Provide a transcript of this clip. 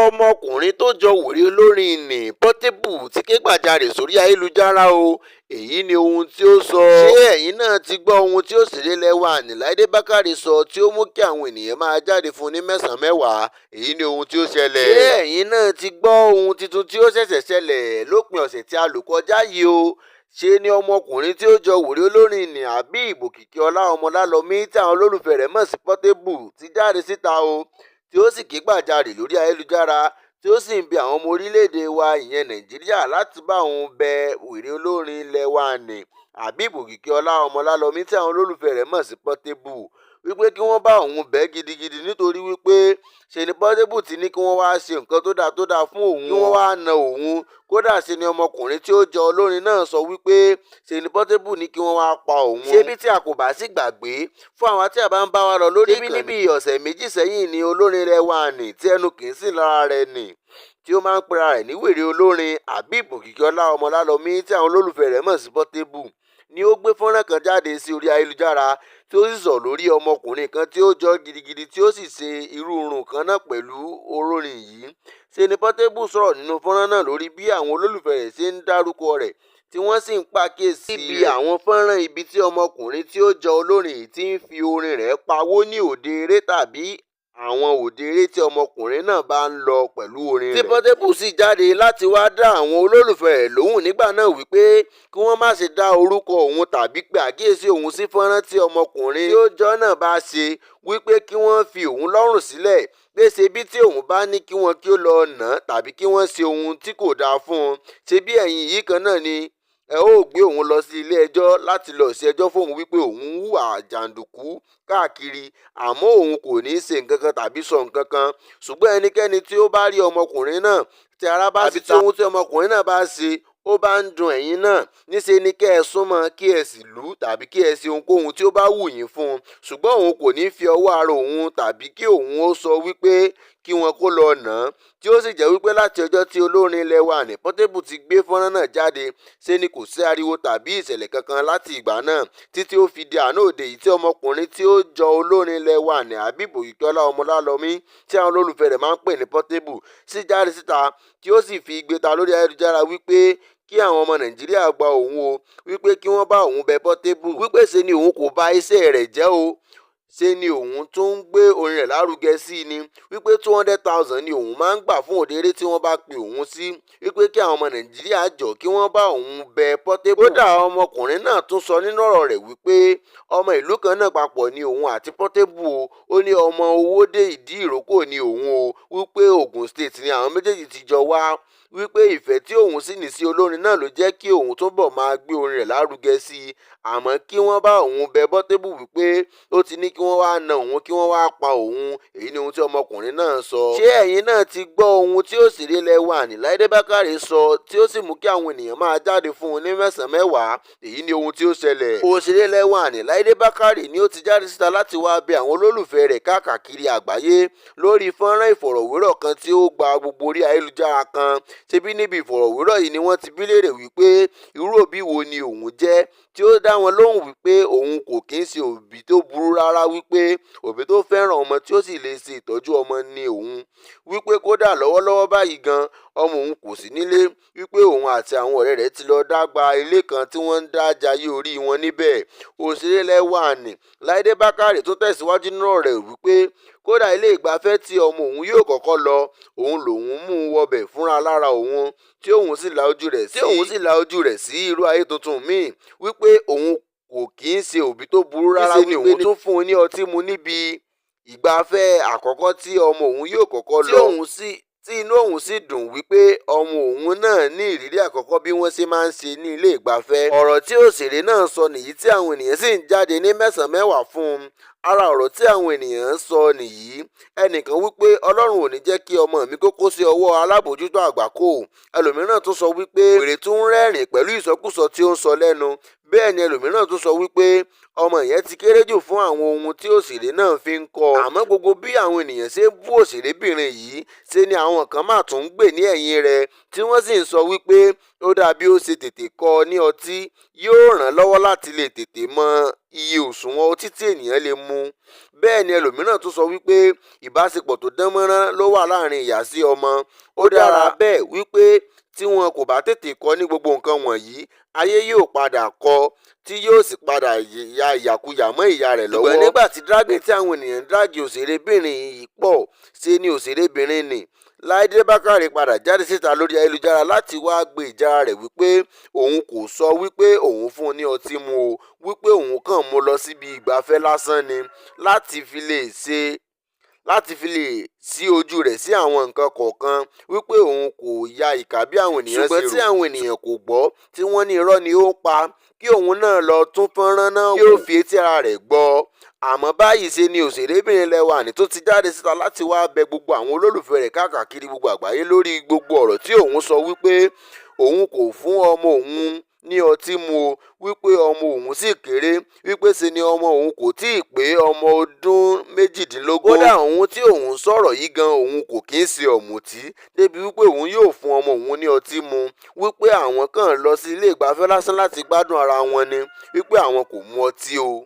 ọmọkùnrin tó jọ wòlíì olórin nì Portable ti ké gbàjarè sórí ayélujára o. Èyí ni ohun tí ó sọ. Ṣé ẹ̀yin náà ti gbọ́ ohun tí òṣèré ilẹ̀ wa nì Láídé Bákàrè sọ tí ó mú kí àwọn ènìyàn máa jáde fún un ní mẹ́sàn-án mẹ́wàá? Èyí ni ohun tí ó ṣẹlẹ̀. Ṣé ẹ̀yin náà ti gbọ́ ohun tuntun tí ó ṣẹ̀ṣẹ̀ ṣẹlẹ̀ lópin ọ̀sẹ̀ tí a lò kọjá yìí o? Ṣe ni ọmọkùnrin tí ó jọ wòlíì olórin nì Habib Òkìkíọlá Ọmọlálọmí tí àwọn olólùfẹ́ rẹ̀ mọ̀ sí Portable ti jáde síta o, tí ó sì ké gbàjarè lórí ayélujára, tí ó sì ń bi àwọn ọmọ orílẹ̀-èdè wa ìyẹn Nàìjíríà láti bá òun bẹ wèrè olórin ilẹ̀ wa nì Habib Òkìkíọlá Ọmọlálọmí tí àwọn olólùfẹ́ rẹ̀ mọ̀ sí Portable wípé kí wọ́n bá òun bẹ̀ gidigidi, nítorí wípé ṣe ni Portable ti ní kí wọ́n wá ṣe nǹkan tó dáa fún òun, kí wọ́n wá na òun. Kódà ṣe ni ọmọkùnrin tí ó jọ olórin náà sọ wípé ṣe ni Portable ní kí wọ́n wá pa òun. Ṣebí tí a kò bá sì gbàgbé, fún àwọn tí a bá ń bá wa lọ lórí ìkànnì, níbi ọ̀sẹ̀ méjì sẹ́yìn ni olórin rẹ̀ wà nì tí ẹnu kì í sì lára rẹ̀ nì, tí ó máa ń pera rẹ̀ ní wèrè olórin Habib Òkìkíọlá Ọmọlálọmí tí àwọn olólùfẹ́ rẹ̀ mọ̀ sí Portable ni ó gbé fọ́nrán kan jáde sí orí ayélujára tí ó sì sọ lórí ọmọkùnrin kan tí ó jọ gidigidi, tí ó sì ṣe irú irun kan náà pẹ̀lú olórin yìí. Ṣe ni Portable sọ̀rọ̀ nínú fọ́nrán náà lórí bí àwọn olólùfẹ́ rẹ̀ ṣe ń dárúkọ rẹ̀, tí wọ́n sì ń pàkíyèsí níbi àwọn fọ́nrán ibi tí ọmọkùnrin tí ó jọ olórin yìí ti ń fi orin rẹ̀ pawó ní òde eré tàbí àwọn òde eré tí ọmọkùnrin náà bá ń lọ pẹ̀lú orin rẹ̀. Tí Portable sì jáde láti wá dá àwọn olólùfẹ́ rẹ̀ lóhùn nígbà náà wípé kí wọ́n má ṣe dá orúkọ òun tàbí pé àkíyèsí òun sí fọ́nrán tí ọmọkùnrin tí ó jọ náà bá ṣe, wípé kí wọ́n fi òun lọ́rùn sílẹ̀, pé ṣebí tí òun bá ní kí wọ́n kí ó lọ nà tàbí kí wọ́n ṣe ohun tí kò dáa fún un, ṣebí ẹ̀yin yìí kan náà ni ẹ ó gbé òun lọ sí ilé ẹjọ́ láti lọ ṣe ẹjọ́ fóun wípé òun hùwà jàǹdùkú káàkiri, àmọ́ òun kò ní í ṣe nǹkan kan tàbí sọ nǹkan kan. Ṣùgbọ́n ẹnikẹ́ni tí ó bá rí ọmọkùnrin náà tí ara bá sì ta, ohun tí ọmọkùnrin náà bá ṣe ó bá ń dùn ẹ̀yin náà, níṣe ni kẹ́ ẹ súnmọ́ kí ẹ sì lù ú tàbí kí ẹ ṣe ohunkóhun tí ó bá wù yín fún un. Ṣùgbọ́n òun kò ní fi ọwọ́ ara òun tàbí kí òun ó sọ wípé kí wọn kó lọ nà án. Tí ó sì jẹ́ wípé láti ọjọ́ tí olórin ilẹ̀ wa nì Portable ti gbé fọ́nrán náà jáde, ṣe ni kò sí ariwo tàbí ìṣẹ̀lẹ̀ kankan láti ìgbà náà títí ó fi di àná òde yìí tí ọmọkùnrin tí ó jọ olórin ilẹ̀ wa nì Habib Òkìkíọlá Ọmọlálọmí tí àwọn olólùfẹ́ rẹ̀ máa ń pè ní Portable sì jáde síta, tí ó sì fi igbe ta lórí ayélujára wípé kí àwọn ọmọ Nàìjíríà gba òun o, wípé kí wọ́n bá òun bẹ Portable, wípé ṣe ni òun kò bà iṣẹ́ rẹ̀ jẹ́ o, ṣe ni òun tún ń gbé orin rẹ̀ lárugẹ sí i ni, wípé 200,000 ni òun máa ń gbà fún òde eré tí wọ́n bá pe òun sí, wípé kí àwọn ọmọ Nàìjíríà jọ kí wọ́n bá òun bẹ Portable. Kódà ọmọkùnrin náà tún sọ nínú ọ̀rọ̀ rẹ̀ wípé ọmọ ìlú kan náà papọ̀ ni òun àti Portable o, ó ní ọmọ Owódé Ìdí Ìrókò ni òun o, wípé Ògùn State ni àwọn méjèèjì ti jọ wá, wípé ìfẹ́ tí òun sì ní sí olórin náà ló jẹ́ kí òun túbọ̀ máa gbé orin rẹ̀ lárugẹ sí i, àmọ́ kí wọ́n bá òun bẹ Portable wípé ó ti ní kí wọ́n wá na òun, kí wọ́n wá pa òun. Èyí ni ohun tí ọmọkùnrin náà sọ. Ṣé ẹ̀yin náà ti gbọ́ ohun tí òṣèré ilẹ̀ wa nì Láídé Bákàrè sọ tí ó sì mú kí àwọn ènìyàn máa jáde fún un ní mẹ́sàn-án mẹ́wàá? Èyí ni ohun tí ó ṣẹlẹ̀. Òṣèré ilẹ̀ wa nì Láídé Bákàrè ni ó ti jáde síta láti wá bẹ àwọn olólùfẹ́ rẹ̀ káàkiri àgbáyé lórí fọ́nrán ìfọ̀rọ̀wérọ̀ kan tí ó gba gbogbo orí ayélujára kan. Ṣebí níbi ìfọ̀rọ̀wérọ̀ yìí ni wọ́n ti bí léèrè wípé irú òbí wo ni òun jẹ́, tí ó dá wọn lóhùn wípé òun kò kí ń ṣe òbí tó burú rárá, wípé òbí tó fẹ́ràn ọmọ tí ó sì lè ṣe ìtọ́jú ọmọ ni òun, wípé kódà lọ́wọ́lọ́wọ́ báyìí gan ọmọ òun kò sí nílé, wípé òun àti àwọn ọ̀rẹ́ rẹ̀ ti lọ dágba ilé kan tí wọ́n ń dá jayé orí wọn níbẹ̀. Òṣèré ilẹ̀ wa nì Láídé Bákàrè tó tẹ̀síwájú nínú ọ̀rọ̀ rẹ̀ wípé kódà ilé ìgbafẹ́ tí ọmọ òun yóò kọ́kọ́ lọ, òun lòun mú un wọbẹ̀ fúnra lára òun, tí òun sì la ojú rẹ̀ sí irú ayé tuntun míì, wípé òun kò kí ń ṣe òbí tó burú rárá, wípé òun tún fún un ní ọtí mu níbi ìgbafẹ́ àkọ́kọ́ tí ọmọ òun yóò kọ́kọ́ lọ, tí inú òun sì dùn wípé ọmọ òun náà ní ìrírí àkọ́kọ́ bí wọ́n ṣe máa ń ṣe ní ilé ìgbafẹ́. Ọ̀rọ̀ tí òṣèré náà sọ nìyí tí àwọn ènìyàn sì ń jáde ní mẹ́sàn-án mẹ́wàá fún un. Ara ọ̀rọ̀ tí àwọn ènìyàn ń sọ nìyí. Ẹnìkan wípé Ọlọ́run ò ní jẹ́ kí ọmọ mi kó sí ọwọ́ alábòójútó àgbákò. Ẹlòmíràn tún sọ wípé wèrè tún ń rẹ́rìn pẹ̀lú ìsọkúsọ tí ó ń sọ lẹ́nu. Bẹ́ẹ̀ ni ẹlòmíràn tún sọ wípé ọmọ yẹn ti kéré jù fún àwọn ohun tí òṣèré náà fi ń kọ́. Àmọ́ gbogbo bí àwọn ènìyàn ṣe ń bú òṣèrébìnrin yìí, ṣe ni àwọn kan máa tún ń gbè ní ẹ̀yìn rẹ̀, tí wọ́n sì ń sọ wípé ó dà bí ó ṣe tètè kọ́ ní ọtí yóò ràn lọ́wọ́ láti lè tètè mọ iye òṣùwọ̀n ọtí tí ènìyàn lè mu. Bẹ́ẹ̀ ni ẹlòmíràn tún sọ wípé ìbáṣepọ̀ tó dán mọ́rán ló wà láàrin ìyá sí ọmọ. Ó dára bẹ́ẹ̀ wípé tí wọn kò bá tètè kọ́ ní gbogbo nǹkan wọ̀nyí, ayé yóò padà kọ́ tí yóò sì padà ya ìyàkuyà mọ́ ìyá rẹ̀ lọ́wọ́. Ṣùgbọ́n nígbà tí dragging tí àwọn ènìyàn ń drag òṣèrébìnrin yìí pọ̀, ṣe ni òṣèrébìnrin nì Láídé Bákàrè padà jáde síta lórí ayélujára láti wá gbé ìjà rẹ̀ wípé òun kò sọ wípé òun fún un ní ọtí mu o, wípé òun kàn mú lọ síbi ìgbafẹ́ lásán ni láti fi lè sí ojú rẹ̀ sí àwọn nǹkan kọ̀ọ̀kan, wípé òun kò ya ìkà bí àwọn ènìyàn ṣe rò. Ṣùgbọ́n tí àwọn ènìyàn kò gbọ́, tí wọ́n ní irọ́ ni ó pa, kí òun náà lọ tún fọ́nrán náà wò kí ó fi etí ara rẹ̀ gbọ́. Àmọ́ báyìí ṣe ni òṣèrébìnrin lẹ́wà ní tó ti jáde síta láti wá bẹ gbogbo àwọn olólùfẹ́ rẹ̀ káàkiri gbogbo àgbáyé lórí gbogbo ọ̀rọ̀ tí òun sọ wípé òun kò fún ọmọ òun ní ọtí mu o, wípé ọmọ òun sì kéré, wípé ṣe ni ọmọ òun kò tíì pé ọmọ ọdún 18. Kódà òun tí òun sọ̀rọ̀ yìí gan òun kò kí ń ṣe ọ̀mùtí débi wípé òun yóò fún ọmọ òun ní ọtí mu, wípé àwọn kàn lọ sí ilé ìgbafẹ́ lásán láti gbádùn ara wọn ni, wípé àwọn kò mu ọtí o.